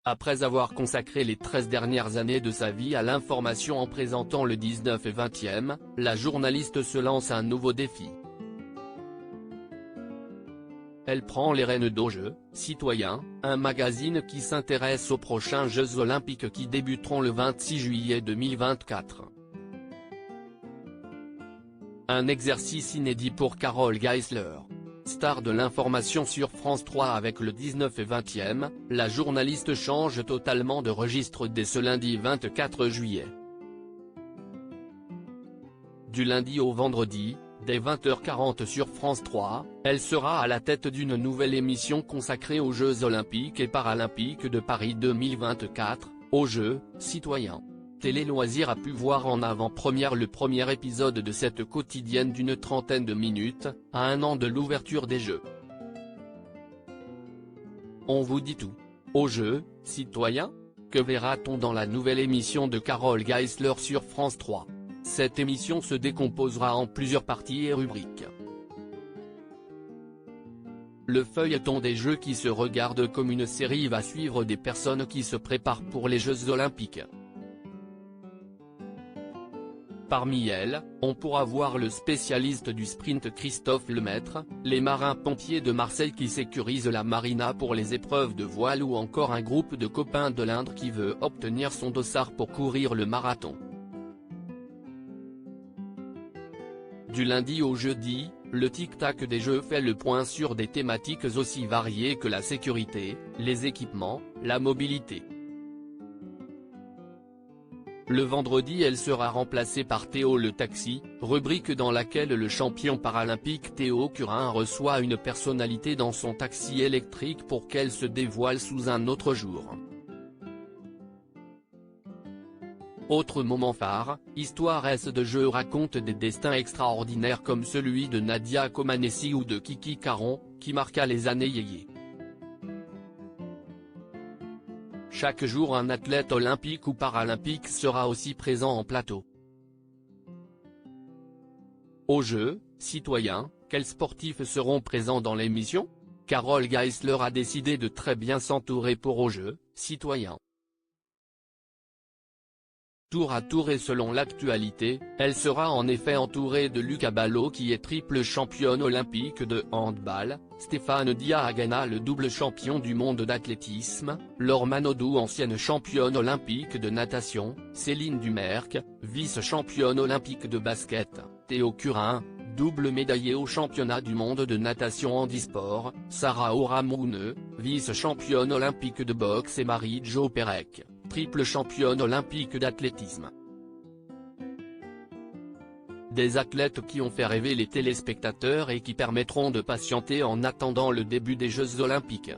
Après avoir consacré les 13 dernières années de sa vie à l'information en présentant le 19 et 20e, la journaliste se lance un nouveau défi. Elle prend les rênes d'Aux Jeux, Citoyens, un magazine qui s'intéresse aux prochains Jeux Olympiques qui débuteront le 26 juillet 2024. Un exercice inédit pour Carole Geisler. Star de l'information sur France 3 avec le 19 et 20e, la journaliste change totalement de registre dès ce lundi 24 juillet. Du lundi au vendredi, dès 20h40 sur France 3, elle sera à la tête d'une nouvelle émission consacrée aux Jeux Olympiques et Paralympiques de Paris 2024, aux Jeux, Citoyens. Télé Loisirs a pu voir en avant-première le premier épisode de cette quotidienne d'une trentaine de minutes, à un an de l'ouverture des Jeux. On vous dit tout. Aux Jeux, Citoyens ? Que verra-t-on dans la nouvelle émission de Carole Geisler sur France 3 ? Cette émission se décomposera en plusieurs parties et rubriques. Le feuilleton des Jeux qui se regarde comme une série va suivre des personnes qui se préparent pour les Jeux Olympiques. Parmi elles, on pourra voir le spécialiste du sprint Christophe Lemaître, les marins-pompiers de Marseille qui sécurisent la marina pour les épreuves de voile ou encore un groupe de copains de l'Indre qui veut obtenir son dossard pour courir le marathon. Du lundi au jeudi, le tic-tac des Jeux fait le point sur des thématiques aussi variées que la sécurité, les équipements, la mobilité. Le vendredi elle sera remplacée par Théo le taxi, rubrique dans laquelle le champion paralympique Théo Curin reçoit une personnalité dans son taxi électrique pour qu'elle se dévoile sous un autre jour. Autre moment phare, Histoire S de Jeux raconte des destins extraordinaires comme celui de Nadia Comaneci ou de Kiki Caron, qui marqua les années yéyé. Chaque jour un athlète olympique ou paralympique sera aussi présent en plateau. Aux Jeux, Citoyens, quels sportifs seront présents dans l'émission ? Carole Geisler a décidé de très bien s'entourer pour Aux Jeux, Citoyens. Tour à tour et selon l'actualité, elle sera en effet entourée de Luca Ballo qui est triple championne olympique de handball, Stéphane Diagana le double champion du monde d'athlétisme, Laure Manodou ancienne championne olympique de natation, Céline Dumerc, vice-championne olympique de basket, Théo Curin, double médaillé au championnat du monde de natation handisport, Sarah Oramouneux, vice-championne olympique de boxe et Marie-Jo Pérec, triple championne olympique d'athlétisme. Des athlètes qui ont fait rêver les téléspectateurs et qui permettront de patienter en attendant le début des Jeux Olympiques.